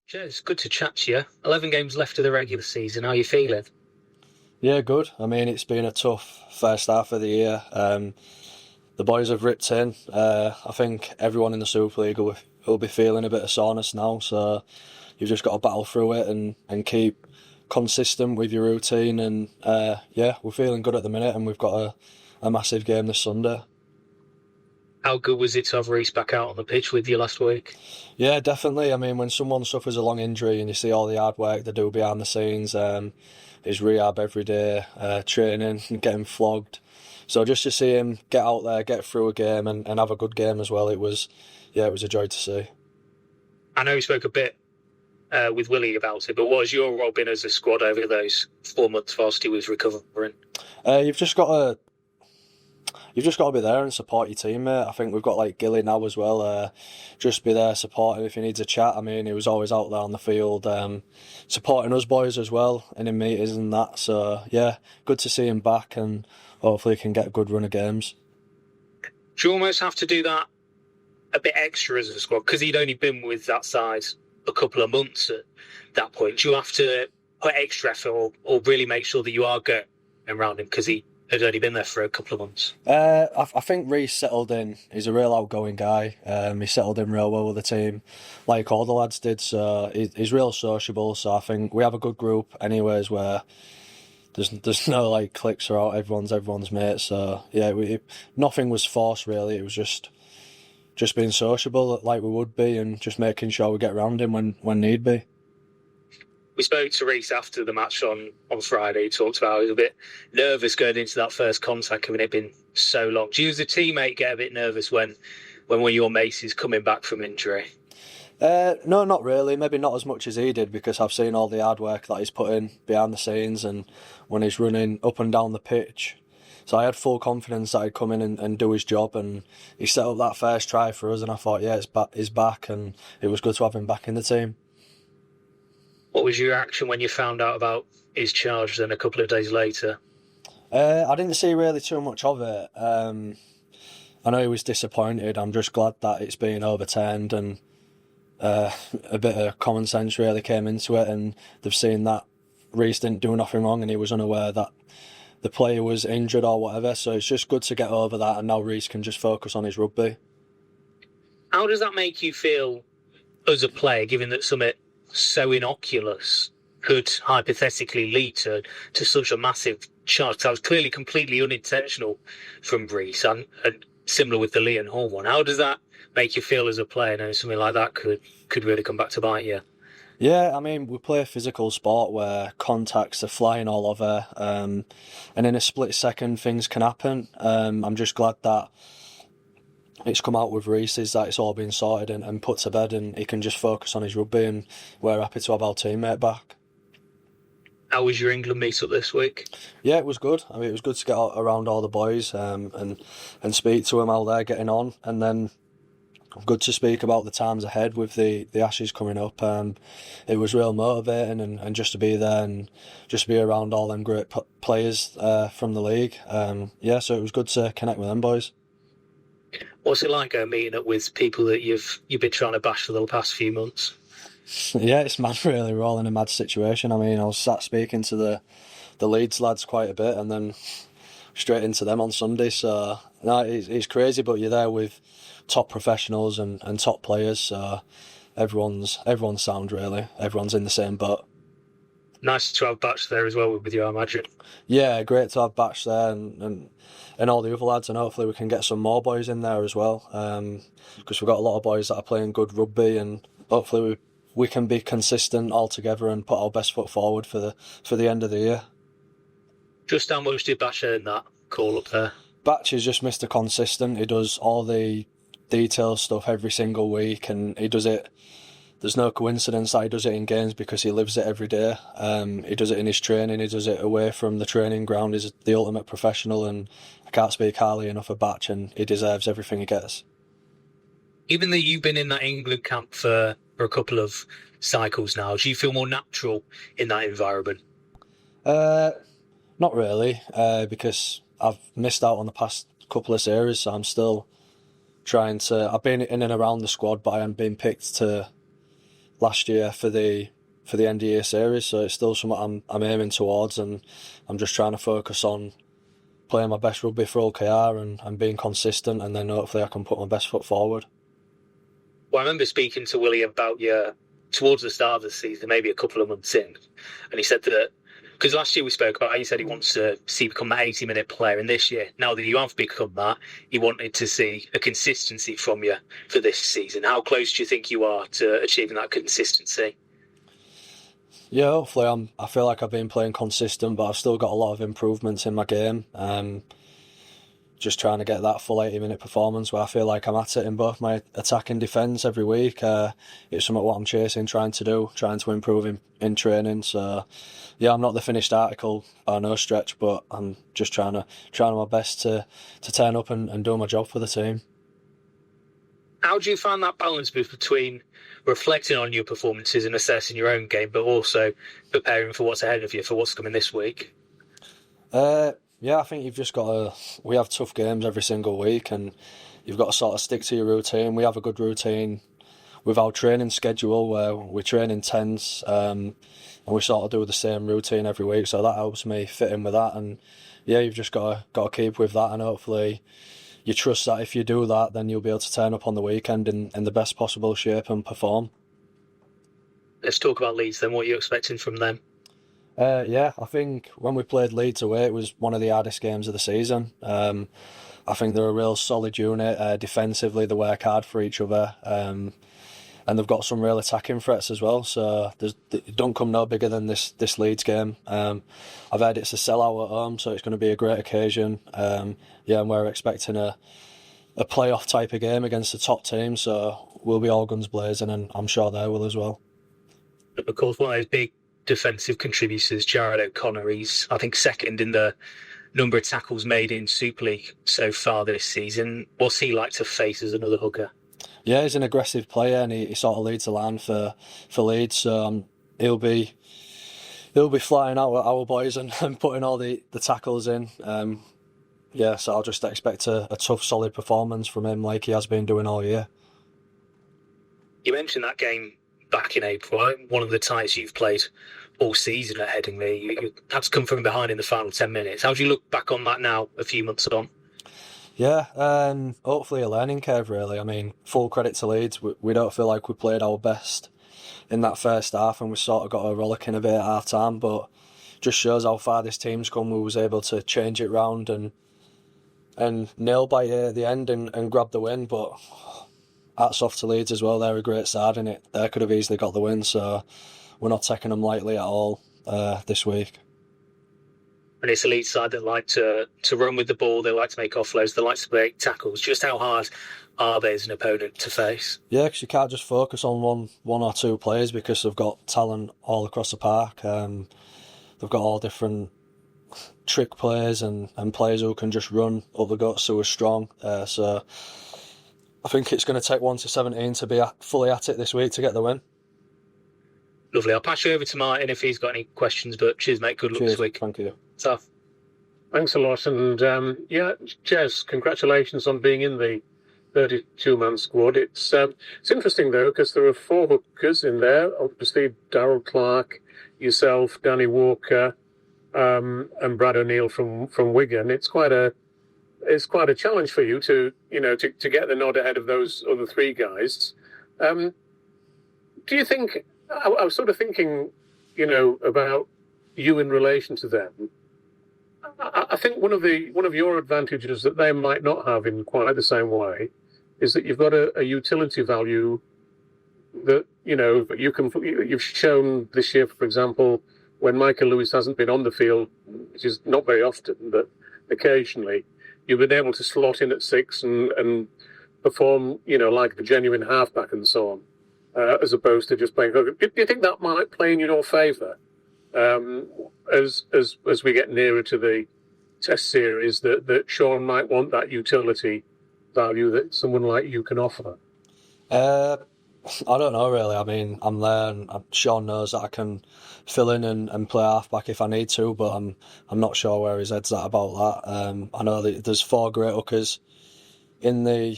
Jez, good to chat to you. 11 games left of the regular season. How are you feeling? Yeah, good. I mean, it's been a tough first half of the year. The boys have ripped in. I think everyone in the Super League will be feeling a bit of soreness now. So you've just got to battle through it and keep consistent with your routine. And yeah, we're feeling good at the minute, and we've got a massive game this Sunday. How good was it to have Reece back out on the pitch with you last week? Yeah, definitely. I mean, when someone suffers a long injury and you see all the hard work they do behind the scenes, his rehab every day, training and getting flogged. So just to see him get out there, get through a game and have a good game as well, it was a joy to see. I know we spoke a bit with Willie about it, but what has your role been as a squad over those 4 months whilst he was recovering? You've just got to be there and support your teammate. I think we've got like Gilly now as well. Just be there supporting if he needs a chat. I mean, he was always out there on the field, supporting us boys as well, and in meetings and that. So yeah, good to see him back, and hopefully he can get a good run of games. Do you almost have to do that a bit extra as a squad? Because he'd only been with that side a couple of months at that point. Do you have to put extra effort or really make sure that you are going around him because he had only been there for a couple of months? I think Reece settled in. He's a real outgoing guy. He settled in real well with the team, like all the lads did. So he's real sociable. So I think we have a good group, anyways, where there's no like cliques or out. Everyone's mate. So yeah, nothing was forced really. It was just being sociable like we would be, and just making sure we get around him when need be. We spoke to Reece after the match on Friday. He talked about he was a bit nervous going into that first contact, having it been so long. Do you as a teammate get a bit nervous when one of your mates is coming back from injury? No, not really. Maybe not as much as he did, because I've seen all the hard work that he's put in behind the scenes and when he's running up and down the pitch. So I had full confidence that he'd come in and do his job, and he set up that first try for us, and I thought, yeah, he's back, and it was good to have him back in the team. What was your reaction when you found out about his charge then a couple of days later? I didn't see really too much of it. I know he was disappointed. I'm just glad that it's been overturned, and a bit of common sense really came into it, and they've seen that Reece didn't do nothing wrong and he was unaware that the player was injured or whatever. So it's just good to get over that, and now Reece can just focus on his rugby. How does that make you feel as a player, given that something so innocuous could hypothetically lead to such a massive charge? That was clearly completely unintentional from Reece, and similar with the Leon Hall one. How does that make you feel as a player, knowing something like that could really come back to bite you? Yeah, I mean, we play a physical sport where contacts are flying all over, and in a split second things can happen. I'm just glad that it's come out with Reece's, that it's all been sorted and put to bed, and he can just focus on his rugby, and we're happy to have our teammate back. How was your England meet-up this week? Yeah, it was good. I mean, it was good to get around all the boys and speak to them how they're getting on, and then good to speak about the times ahead with the Ashes coming up. It was real motivating, and just to be there and just to be around all them great players from the league. Yeah, so it was good to connect with them boys. What's it like meeting up with people that you've been trying to bash for the past few months? Yeah, it's mad really. We're all in a mad situation. I mean, I was sat speaking to the Leeds lads quite a bit, and then straight into them on Sunday. So no, it's crazy, but you're there with top professionals and top players. So everyone's sound really. Everyone's in the same boat. Nice to have Batch there as well with you, I imagine. Yeah, great to have Batch there and all the other lads, and hopefully we can get some more boys in there as well, because we've got a lot of boys that are playing good rugby, and hopefully we can be consistent all together and put our best foot forward for the end of the year. Just how much did Batch earn that call up there? Batch is just Mr. Consistent. He does all the detail stuff every single week, and he does it. There's no coincidence that he does it in games, because he lives it every day. He does it in his training, he does it away from the training ground. He's the ultimate professional, and I can't speak highly enough of Batch, and he deserves everything he gets. Even though you've been in that England camp for a couple of cycles now, do you feel more natural in that environment? Not really, because I've missed out on the past couple of series, so I'm still trying to. I've been in and around the squad, but I haven't been picked to last year for the end of year series, so it's still something I'm aiming towards, and I'm just trying to focus on playing my best rugby for OKR and being consistent, and then hopefully I can put my best foot forward. Well, I remember speaking to Willie about you towards the start of the season, maybe a couple of months in, and he said that, because last year we spoke about how you said he wants to see you become that 80-minute player, and this year, now that you have become that, he wanted to see a consistency from you for this season. How close do you think you are to achieving that consistency? Yeah, hopefully I feel like I've been playing consistent, but I've still got a lot of improvements in my game. Just trying to get that full 80-minute performance where I feel like I'm at it in both my attack and defence every week. It's something what I'm chasing, trying to improve in training. So, yeah, I'm not the finished article by no stretch, but I'm just trying my best to turn up and do my job for the team. How do you find that balance between reflecting on your performances and assessing your own game, but also preparing for what's ahead of you, for what's coming this week? Yeah, I think you've just got to... We have tough games every single week, and you've got to sort of stick to your routine. We have a good routine with our training schedule where we train in 10s, and we sort of do the same routine every week, so that helps me fit in with that. And yeah, you've just got to keep with that, and hopefully you trust that if you do that, then you'll be able to turn up on the weekend in the best possible shape and perform. Let's talk about Leeds then. What are you expecting from them? Yeah, I think when we played Leeds away, it was one of the hardest games of the season. I think they're a real solid unit. Defensively, they work hard for each other. And they've got some real attacking threats as well. So it don't come no bigger than this Leeds game. I've heard it's a sellout at home, so it's going to be a great occasion. Yeah, and we're expecting a playoff type of game against the top team. So we'll be all guns blazing, and I'm sure they will as well. Of course, one of those big defensive contributors, Jared O'Connor, he's, I think, second in the number of tackles made in Super League so far this season. What's he like to face as another hooker? Yeah, he's an aggressive player, and he sort of leads the line for Leeds. So he'll be flying out at our boys and putting all the tackles in. Yeah, so I'll just expect a tough, solid performance from him, like he has been doing all year. You mentioned that game back in April, one of the ties you've played all season at Headingley. You had to come from behind in the final 10 minutes. How do you look back on that now, a few months on? Yeah, hopefully a learning curve, really. I mean, full credit to Leeds. We don't feel like we played our best in that first half, and we sort of got a rollicking a bit at half time, but just shows how far this team's come. We was able to change it round and nail by at the end and grab the win, but hats off to Leeds as well. They're a great side in it. They could have easily got the win, so we're not taking them lightly at all this week. And it's a Leeds side that like to run with the ball, they like to make offloads, they like to make tackles. Just how hard are they as an opponent to face? Yeah, because you can't just focus on one or two players because they've got talent all across the park. They've got all different trick players and players who can just run up the guts who are strong. So I think it's going to take 1 to 17 to be fully at it this week to get the win. Lovely. I'll pass you over to Martin if he's got any questions, but cheers, mate. Good luck this week. Thank you. Tough. Thanks a lot. And yeah, Jez, congratulations on being in the 32-man squad. It's interesting, though, because there are 4 hookers in there. Obviously, Darryl Clark, yourself, Danny Walker, and Brad O'Neill from Wigan. It's quite a challenge for you to get the nod ahead of those other 3 guys. Do you think? I was sort of thinking, about you in relation to them. I think one of your advantages that they might not have in quite the same way is that you've got a utility value that you've shown this year, for example, when Mikey Lewis hasn't been on the field, which is not very often, but occasionally, you've been able to slot in at 6 and perform, like the genuine halfback and so on. As opposed to just playing hooker. Do you think that might play in your favour as we get nearer to the Test series, that Shaun might want that utility value that someone like you can offer? I don't know, really. I mean, I'm there, and Shaun knows that I can fill in and play halfback if I need to, but I'm not sure where his head's at about that. I know that there's 4 great hookers in the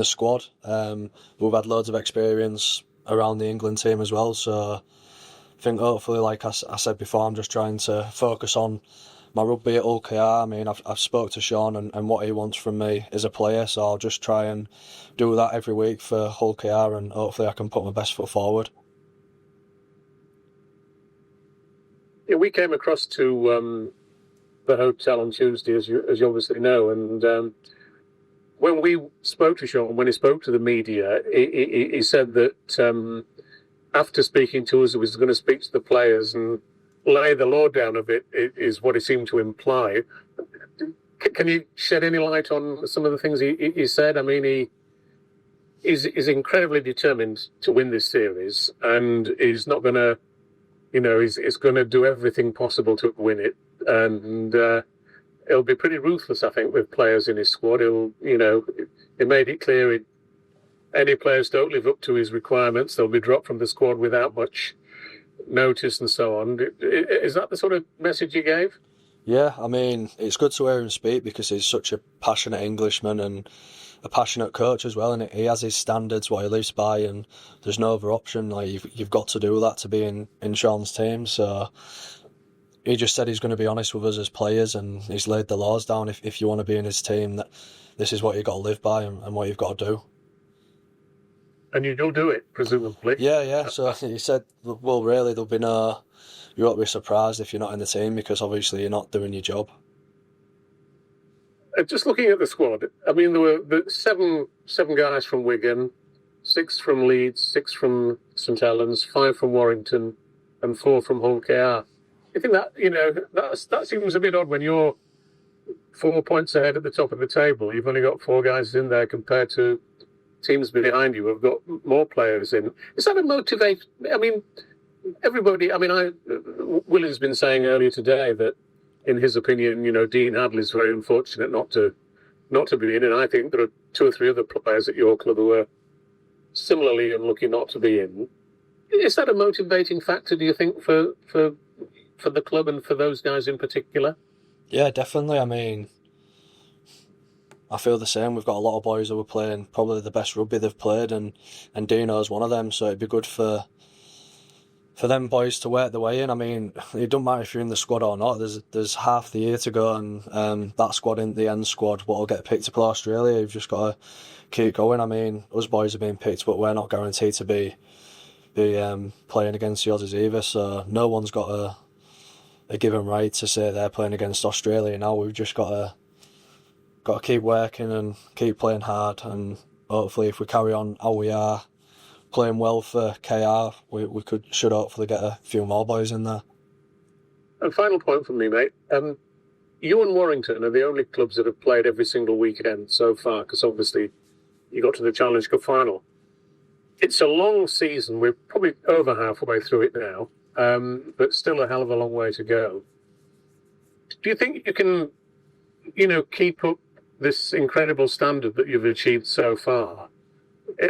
squad. We've had loads of experience around the England team as well. So I think hopefully, like I said before, I'm just trying to focus on my rugby at Hull KR. I mean, I've spoke to Shaun and what he wants from me as a player, so I'll just try and do that every week for Hull KR, and hopefully I can put my best foot forward. Yeah, we came across to the hotel on Tuesday, as you obviously know, and when we spoke to Shaun, when he spoke to the media, he said that after speaking to us, he was going to speak to the players and lay the law down of it, is what he seemed to imply. Can you shed any light on some of the things he said? I mean, he's incredibly determined to win this series, and he's not going to, he's going to do everything possible to win it. And he'll be pretty ruthless, I think, with players in his squad. He made it clear any players don't live up to his requirements, they'll be dropped from the squad without much notice and so on. Is that the sort of message you gave? Yeah, I mean, it's good to hear him speak because he's such a passionate Englishman and a passionate coach as well, and he has his standards, what he lives by, and there's no other option. Like you've got to do that to be in Shaun's team. So he just said he's going to be honest with us as players, and he's laid the laws down. If you want to be in his team, that this is what you've got to live by and what you've got to do. And you'll do it, presumably. Yeah. So he said, well, really, there'll be you won't be surprised if you're not in the team because obviously you're not doing your job. Just looking at the squad, I mean, there were seven guys from Wigan, 6 from Leeds, 6 from St Helens, 5 from Warrington, and 4 from Hull KR. You think that seems a bit odd when you're 4 points ahead at the top of the table. You've only got 4 guys in there compared to teams behind you have got more players in. Is that a motivate? I mean, everybody. I mean, Willie's been saying earlier today that, in his opinion, Dean Hadley's very unfortunate not to be in, and I think there are 2 or 3 other players at your club who are similarly unlucky not to be in. Is that a motivating factor, do you think, for the club and for those guys in particular? Yeah, definitely. I mean, I feel the same. We've got a lot of boys who are playing probably the best rugby they've played, and Dino's one of them. So it'd be good for them boys to work their way in. I mean, it doesn't matter if you're in the squad or not. There's half the year to go, and that squad isn't the end squad. What will get picked to play Australia? You've just got to keep going. I mean, us boys are being picked, but we're not guaranteed to be playing against the Aussies either. So no one's got a given right to say they're playing against Australia now. We've just got to keep working and keep playing hard, and hopefully if we carry on how we are playing well for KR, we should hopefully get a few more boys in there. And final point from me, mate. You and Warrington are the only clubs that have played every single weekend so far, because obviously you got to the Challenge Cup final. It's a long season. We're probably over halfway through it now, but still a hell of a long way to go. Do you think you can, keep up this incredible standard that you've achieved so far?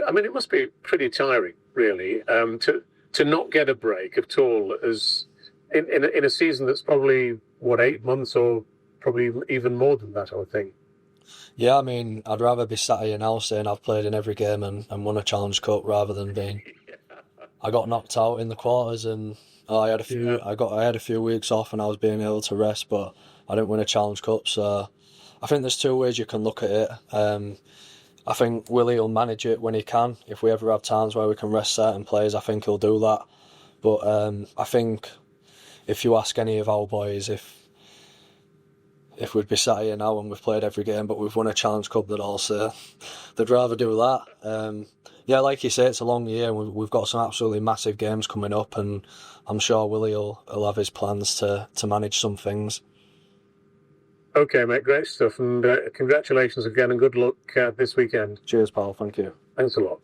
I mean, it must be pretty tiring, really, to not get a break at all, as in a season that's probably 8 months or probably even more than that, I would think. Yeah, I mean, I'd rather be sat here now saying I've played in every game and won a Challenge Cup rather than being. I got knocked out in the quarters, and I had a few weeks off, and I was being able to rest, but I didn't win a Challenge Cup. So I think there's 2 ways you can look at it. I think Willie will manage it when he can. If we ever have times where we can rest certain players, I think he'll do that. But I think if you ask any of our boys if we'd be sat here now and we've played every game but we've won a Challenge Cup, they'd all say they'd rather do that. Yeah, like you say, it's a long year and we've got some absolutely massive games coming up, and I'm sure Willie will have his plans to manage some things. Okay, mate, great stuff, and congratulations again, and good luck this weekend. Cheers, pal. Thank you. Thanks a lot.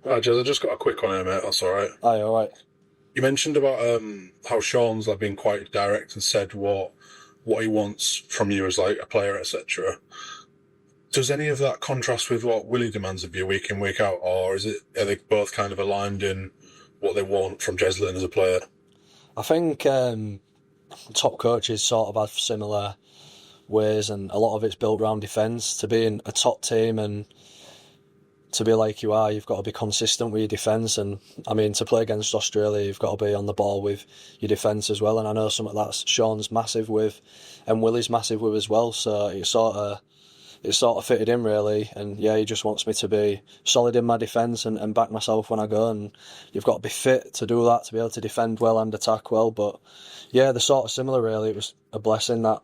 Right, Jez, I just got a quick one here, mate. That's all right. Aye, all right. You mentioned about how Shaun's been quite direct and said what he wants from you as a player, etc. Does any of that contrast with what Willie demands of you week in, week out, or are they both kind of aligned in what they want from Jez Litten as a player? I think top coaches sort of have similar ways, and a lot of it's built around defence. To be in a top team and to be like you are, you've got to be consistent with your defence. And I mean, to play against Australia, you've got to be on the ball with your defence as well. And I know some of that Shaun's massive with, and Willie's massive with as well. So it sort of fitted in really. And yeah, he just wants me to be solid in my defence and back myself when I go. And you've got to be fit to do that, to be able to defend well and attack well. But yeah, they're sort of similar really. It was a blessing that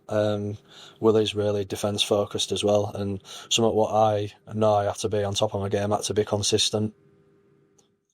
Willie's really defence focused as well. And some of what I know I have to be on top of my game, I had to be consistent.